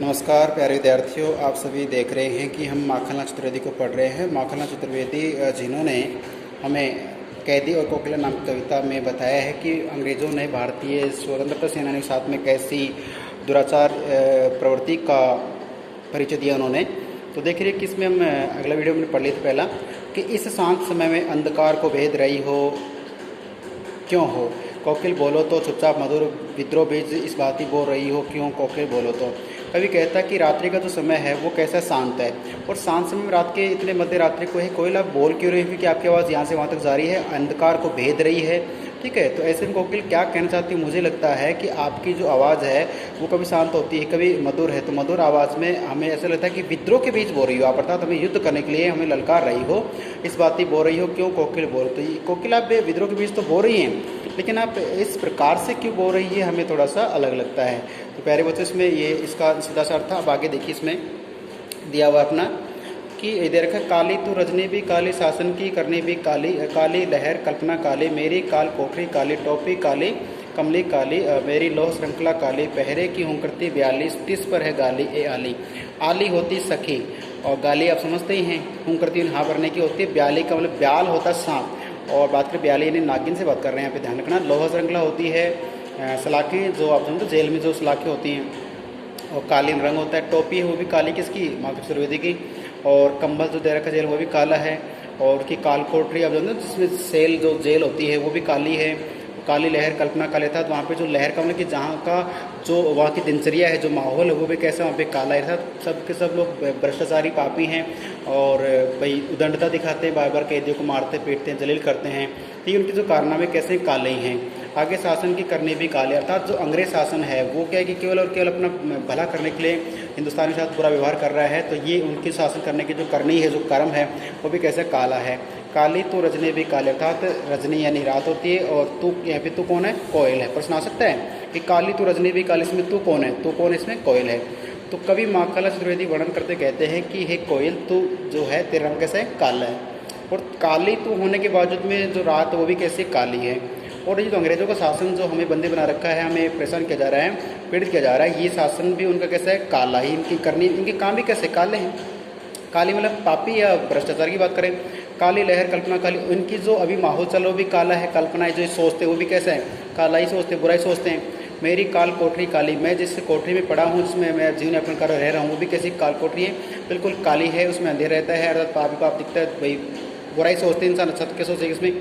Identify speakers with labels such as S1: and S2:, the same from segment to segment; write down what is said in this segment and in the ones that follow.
S1: नमस्कार प्यारे विद्यार्थियों, आप सभी देख रहे हैं कि हम माखनलाल चतुर्वेदी को पढ़ रहे हैं। माखनलाल चतुर्वेदी जिन्होंने हमें कैदी और कोकिला नाम की कविता में बताया है कि अंग्रेज़ों ने भारतीय स्वतंत्रता सेनानियों के साथ में कैसी दुराचार प्रवृत्ति का परिचय दिया उन्होंने। तो देख रहे कि इसमें हम अगला वीडियो में पढ़ लिए थे पहला कि इस शांत समय में अंधकार को भेद रही हो क्यों हो, कोकिल बोलो तो चुपचाप मधुर विद्रोह बीज इस बात ही बोल रही हो क्यों, कोकिल बोलो तो। कवि कहता है कि रात्रि का जो समय है वो कैसा शांत है, और शांत समय में रात के इतने मध्य रात्रि को है कोयल आप बोल क्यों रही है कि आपकी आवाज़ यहाँ से वहाँ तक जा रही है, अंधकार को भेद रही है। ठीक है, तो ऐसे में कोकिल क्या कहना चाहती है, मुझे लगता है कि आपकी जो आवाज़ है वो कभी शांत होती है कभी मधुर है, तो मधुर आवाज़ में हमें ऐसा लगता है कि विद्रोह के बीच बोल रही हो आप, अर्थात हमें युद्ध करने के लिए हमें ललकार रही हो, इस बात ही बोल रही हो क्यों, कोकिल बोल। तो कोकिल आप विद्रोह के बीच तो बोल रही हैं, लेकिन आप इस प्रकार से क्यों बोल रही है हमें थोड़ा सा अलग लगता है। तो प्यारे बच्चों इसमें ये इसका सीधा सा अर्थ था। अब आगे देखिए इसमें दिया हुआ अपना कि इधर रखा काली तू रजनी भी काली, शासन की करनी भी काली, काली लहर कल्पना काली, मेरी काल कोठरी काली, टोपी काली कमली काली, मेरी लोह श्रृंखला काली, पहरे की हूँ करती 42, 30 पर है गाली ए आली। आली होती सखी और गाली आप समझते ही हैं, हूँ करती हाँ भरने की होती है, ब्याली का मतलब ब्याल होता सांप, और बात करें ब्याली यानी नागिन से बात कर रहे हैं यहाँ पे, ध्यान रखना। लोहा श्रृंखला होती है सलाखें, जो आप समझते जेल में जो सलाखें होती हैं, और कालीन रंग होता है, टोपी है वो भी काली किसकी, माखनलाल चतुर्वेदी की, और कंबल जो दे रखा जेल वो भी काला है, और उसकी काल कोठरी आप जानते हो जिसमें सेल जो जेल होती है वो भी काली है। काली लहर कल्पना का लेता, तो वहाँ पे जो लहर का मतलब कि जहाँ का जो वहाँ की दिनचर्या है, जो माहौल है वो भी कैसा वहाँ पे काला है, सब के सब लोग भ्रष्टाचारी पापी हैं और भाई उदंडता दिखाते हैं, बार बार कैदियों को मारते पीटते हैं, जलील करते हैं, तो ये उनके जो कारनामे कैसे काले ही हैं। आगे शासन की करनी भी काले, अर्थात जो अंग्रेज शासन है वो क्या है कि केवल और केवल अपना भला करने के लिए हिंदुस्तानी के साथ बुरा व्यवहार कर रहा है, तो ये उनकी शासन करने की जो करनी है, जो कर्म है वो भी कैसे काला है। काली तो रजनी भी काले, अर्थात रजनी यानी रात होती है, और तू यहाँ पे तू कौन है, कोयल है। प्रश्न आ सकता है कि काली तो रजनी भी काली, इसमें तू कौन है, तू कौन है, इसमें कोयल है। तो कवि माखनलाल चतुर्वेदी वर्णन करते कहते हैं कि हे कोयल तू जो है तेरा रंग कैसा है, काला है, और काली तू होने के बावजूद में जो रात वो भी कैसे काली है। और ये जो अंग्रेज़ों का शासन जो हमें बंदी बना रखा है, हमें परेशान किया जा रहा है, पीड़ित किया जा रहा है, ये शासन भी उनका कैसा है, काला ही। इनकी करनी इनके काम भी कैसे काले हैं, काली मतलब पापी या भ्रष्टाचार की बात करें, काली लहर कल्पना काली, उनकी जो अभी माहौल चल वो भी काला है, कल्पना जो सोचते वो भी कैसा है, काला ही सोचते, बुराई सोचते हैं। मेरी काल कोठरी काली, मैं जिस कोठरी में पड़ा हूँ जिसमें मैं जीवन यापन कर रह रहा हूँ वो भी कैसी काल कोठरी है, बिल्कुल काली है, उसमें अंधेरा रहता है, अर्थात पाप ही पाप दिखता है, भाई बुराई सोचते हैं इंसान, अच्छा तो क्या सोचेगा इसमें।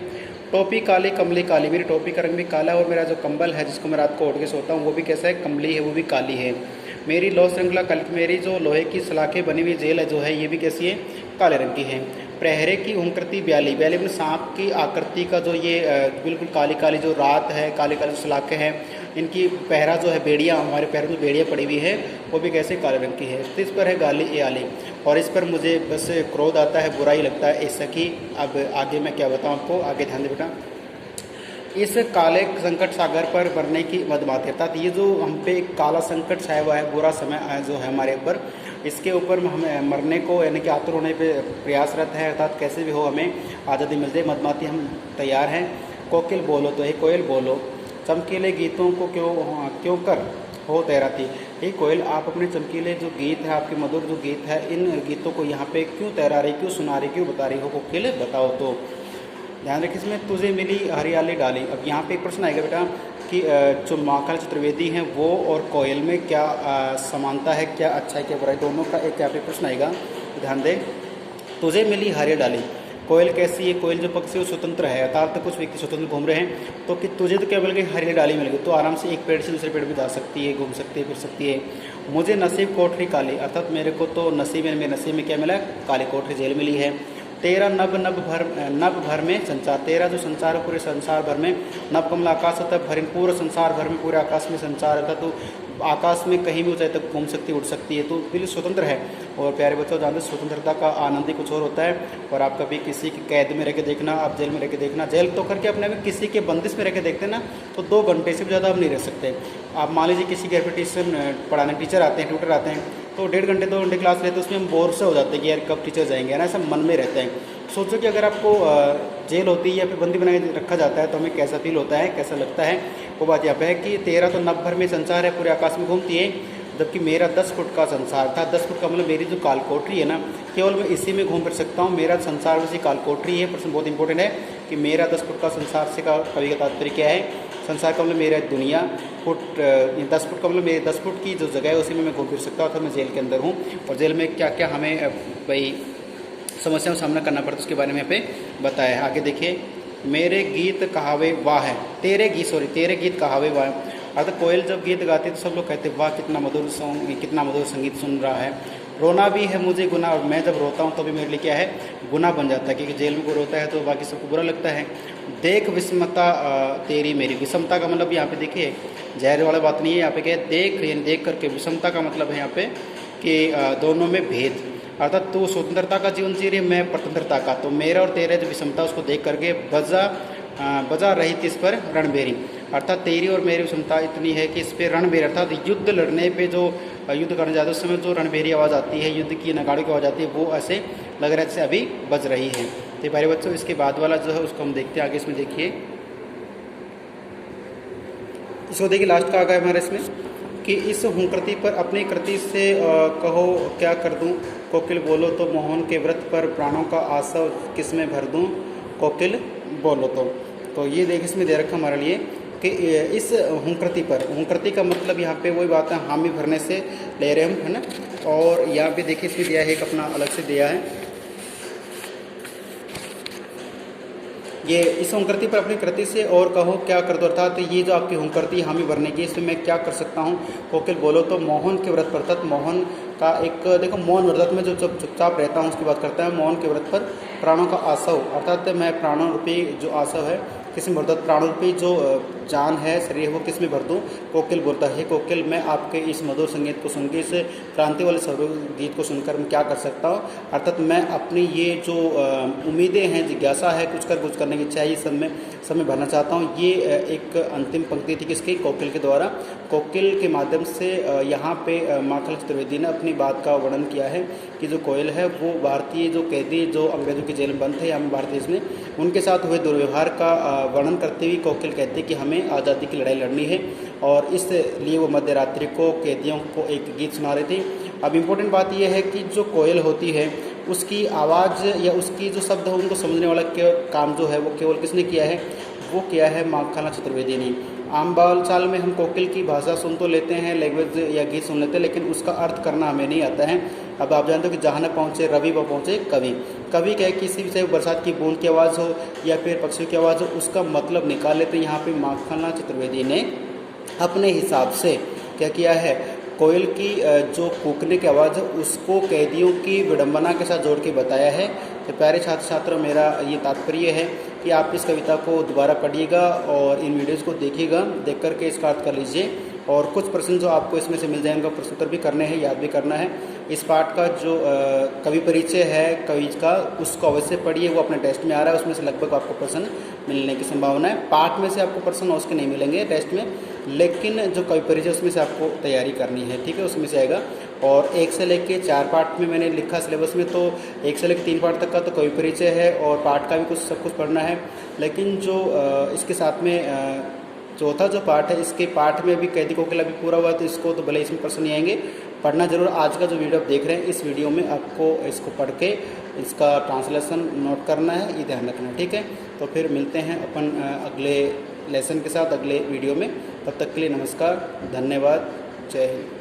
S1: टोपी काली कमली काली, मेरी टोपी का रंग भी काला है, और मेरा जो कंबल है जिसको मैं रात को ओढ़ के सोता हूँ वो भी कैसा है, कमली है, वो भी काली है। मेरी लोह श्रृंखला कल, मेरी जो लोहे की सलाखें बनी हुई जेल है जो है ये भी कैसी है, काले रंग की है। प्रहरे की उंकृति ब्याली, ब्याली में सांप की आकृति का जो ये बिल्कुल काली काली जो रात है, काली काली सलाखें हैं, इनकी पहरा जो है बेड़ियाँ, हमारे पैरों में बेड़ियाँ पड़ी हुई है वो भी कैसे काले रंग की है। तो इस पर है गाली ए आली, और इस पर मुझे बस क्रोध आता है, बुराई लगता है ऐसा कि अब आगे मैं क्या बताऊँ आपको, आगे ध्यान दे बेटा। इस काले संकट सागर पर मरने की मदमाती, अर्थात ये जो हम पे एक काला संकट छाया हुआ है, बुरा समय जो है हमारे ऊपर, इसके ऊपर हमें मरने को यानी कि आतुर होने पे प्रयासरत है, अर्थात कैसे भी हो हमें आज़ादी मिल जाए, मदमाती हम तैयार हैं। कोकिल बोलो तो हे कोयल बोलो, चमकीले गीतों को क्यों कर हो तैराती, हे कोयल आप अपने चमकीले जो गीत है, आपके मधुर जो गीत है, इन गीतों को यहाँ पे क्यों तैरा रही, क्यों सुना रही, क्यों बता रही हो, कोकिल बताओ तो। ध्यान रखिए इसमें तुझे मिली हरियाली डाली। अब यहाँ पे एक प्रश्न आएगा बेटा कि जो माखनलाल चतुर्वेदी हैं वो और कोयल में क्या समानता है, क्या अच्छा है क्या बुरा है, दोनों का एक यहाँ पे प्रश्न आएगा, तो ध्यान दे। तुझे मिली हरियाली डाली, कोयल कैसी है, कोयल जो पक्षी वो स्वतंत्र है, अर्थात तो कुछ व्यक्ति स्वतंत्र घूम रहे हैं, तो कि तुझे तो क्या मिल गई, हरियाली डाली मिल गई, तो आराम से एक पेड़ से दूसरे पेड़ पर जा सकती है, घूम सकती है, फिर सकती है। मुझे नसीब कोठरी काली, अर्थात मेरे को तो नसीब है, मेरे नसीब में क्या मिला, काली कोठरी जेल मिली है। तेरा नभ भर में संचार, तेरा जो संसार है पूरे संसार भर में, नभ कमल आकाश होता है भर, पूरे संसार भर में पूरे आकाश में संचार होता है, तो आकाश में कहीं भी ऊंचाई तक घूम सकती उड़ सकती है, तो बिल्कुल स्वतंत्र है। और प्यारे बच्चों जानते स्वतंत्रता का आनंद ही कुछ और होता है। और आप कभी किसी की कैद में रह के देखना, आप जेल में रह के देखना, जेल तो करके अपने में किसी के बंदिश में रह के देखते ना, तो 2 घंटे से भी ज़्यादा आप नहीं रह सकते। आप मान लीजिए किसी घर पर ट्यूशन पढ़ाने टीचर आते हैं, ट्यूटर आते हैं, तो 1.5 घंटे 2 घंटे क्लास लेते हैं, उसमें हम बोर से हो जाते हैं कि यार कब टीचर जाएंगे, है ना, ऐसा मन में रहता है। सोचो कि अगर आपको जेल होती है या फिर बंदी बना के रखा जाता है तो हमें कैसा फील होता है, कैसा लगता है, वो बात यहाँ पे है कि तेरा तो नभ भर में संसार है, पूरे आकाश में घूमती है, जबकि मेरा 10 फुट का संसार था। 10 फुट का मतलब मेरी जो कालकोठरी है ना, केवल मैं इसी में घूम फिर सकता हूँ। मेरा संसार वैसी कालकोठरी है। प्रश्न बहुत इंपॉर्टेंट है कि मेरा 10 फुट का संसार से का कवि का तात्पर्य क्या है। संसार का मतलब मेरा दुनिया, 10 फुट का मतलब मेरे 10 फुट की जो जगह है उसी में मैं घूम फिर सकता हूँ। तो मैं जेल के अंदर हूँ और जेल में क्या क्या हमें भाई समस्याओं का सामना करना पड़ता है उसके बारे में यहाँ पे बताया है। आगे देखिए, मेरे गीत कहावे वाह है, तेरे गीत कहावे वाह है। अर्थात कोयल जब गीत गाती है तो सब लोग कहते हैं वाह कितना मधुर सॉन्ग, कितना मधुर संगीत सुन रहा है। रोना भी है मुझे गुनाह, और मैं जब रोता हूँ तो भी मेरे लिए क्या है, गुनाह बन जाता है, क्योंकि जेल में कोई रोता है तो बाकी सबको बुरा लगता है। देख विषमता तेरी मेरी, विषमता का मतलब यहाँ पे देखिए जहर वाला बात नहीं है। यहाँ पे क्या है, देख यानी देख करके, विषमता का मतलब है यहाँ पे कि दोनों में भेद। अर्थात तू स्वतंत्रता का जीवन जी रही है, मैं स्वतंत्रता का, तो मेरा और तेरा जो विषमता उसको देख करके बजा रही थी इस पर रणबेरी। अर्थात तेरी और मेरी विषमता इतनी है कि इस पर रणबेरी, अर्थात युद्ध लड़ने पे जो युद्ध करने जाते उस समय जो रणबेरी आवाज़ आती है, युद्ध की नगाड़ों की आवाज़ आती है, वो ऐसे लग रहा है जैसे अभी बज रही है। तो प्यारे बच्चों, इसके बाद वाला जो है उसको हम देखते हैं आगे। इसमें देखिए, इसको देखिए लास्ट का आ गया हमारे इसमें कि इस हुंकृति पर अपनी कृति से कहो क्या कर दूं, कोकिल बोलो तो मोहन के व्रत पर प्राणों का आसव किसमें भर दूं, कोकिल बोलो तो ये देखिए इसमें दे रखा हमारे लिए कि इस हुंकृति पर, हुंकृति का मतलब यहाँ पे वही बात है, हामी भरने से ले रहे हम, है ना। और यहाँ पे देखिए इसमें दिया है एक अपना अलग से दिया है, ये इस हुंकृति पर अपनी कृति से और कहो क्या कर दो, अर्थात ये जो आपकी हुंकृति हामी भरने की, इसमें मैं क्या कर सकता हूँ, कोकिल बोलो तो मोहन के व्रत पर, अर्थात मोहन का एक देखो मौन व्रत में जो चुपचाप रहता हूँ उसकी बात करता है। मोहन के व्रत पर प्राणों का आसव, अर्थात मैं प्राणों रूपी जो आसव है किस में भर दूँ, प्राणों रूपी जो जान है शरीर वो किस में भर दूँ। कोकिल बोलता है, कोकिल मैं आपके इस मधुर संगीत को सुन के, इस क्रांति वाले गीत को सुनकर मैं क्या कर सकता हूँ, अर्थात मैं अपनी ये जो उम्मीदें हैं, जिज्ञासा है, कुछ करने की इच्छा है, ये सब में भरना चाहता हूँ। ये एक अंतिम पंक्ति थी किसकी, कोकिल के द्वारा। कोकिल के माध्यम से यहाँ पे माखनलाल चतुर्वेदी ने अपनी बात का वर्णन किया है कि जो कोयल है वो भारतीय जो कैदी जो अंग्रेजों की जेल में बंद थे यहाँ भारत देश में, उनके साथ हुए दुर्व्यवहार का वर्णन करते हुए कोकिल कहते कि हमें आज़ादी की लड़ाई लड़नी है, और इसलिए वो मध्य रात्रि को कैदियों को एक गीत सुना रही थी। अब इम्पोर्टेंट बात यह है कि जो कोयल होती है उसकी आवाज़ या उसकी जो शब्द है उनको समझने वाला काम जो है वो केवल किसने किया है, वो किया है माखनलाल चतुर्वेदी ने। आम बाल चाल में हम कोकिल की भाषा सुन तो लेते हैं, लैंग्वेज या गीत सुन लेते हैं, लेकिन उसका अर्थ करना हमें नहीं आता है। अब आप जानते हो कि जहाँ न पहुँचे रवि व पहुँचे कवि। कवि क्या है, किसी भी चाहे बरसात की बूंद की आवाज़ हो या फिर पक्षियों की आवाज़ हो, उसका मतलब निकाल लेते हैं। यहाँ पे माखनलाल चतुर्वेदी ने अपने हिसाब से क्या किया है, कोयल की जो कूकने की आवाज़ है उसको कैदियों की विडंबना के साथ जोड़ के बताया है। तो प्यारे छात्र छात्रों, मेरा ये तात्पर्य है कि आप इस कविता को दोबारा पढ़िएगा और इन वीडियोज़ को देखिएगा, देख करके इसका अर्थ कर लीजिए। और कुछ प्रश्न जो आपको इसमें से मिल जाएंगे प्रश्नोत्तर भी करने हैं, याद भी करना है। इस पाठ का जो कवि परिचय है कवि का, उसको अवश्य पढ़िए, वो अपने टेस्ट में आ रहा है, उसमें से लगभग आपको प्रश्न मिलने की संभावना है। पाठ में से आपको प्रश्न उसके नहीं मिलेंगे टेस्ट में, लेकिन जो कवि परिचय उसमें से आपको तैयारी करनी है, ठीक है, उसमें से आएगा। और 1 से लेके 4 पार्ट में मैंने लिखा सिलेबस में, तो 1 से लेकर 3 पार्ट तक का तो कवि परिचय है और पाठ का भी कुछ सब कुछ पढ़ना है। लेकिन जो इसके साथ में चौथा जो पार्ट है, इसके पार्ट में भी कैदी कोकिल अभी पूरा हुआ, तो इसको तो भले इसमें प्रश्न नहीं आएंगे, पढ़ना जरूर। आज का जो वीडियो आप देख रहे हैं, इस वीडियो में आपको इसको पढ़ के इसका ट्रांसलेशन नोट करना है, ये ध्यान रखना है, ठीक है। तो फिर मिलते हैं अपन अगले लेसन के साथ अगले वीडियो में। तब तक के लिए नमस्कार, धन्यवाद, जय हिंद।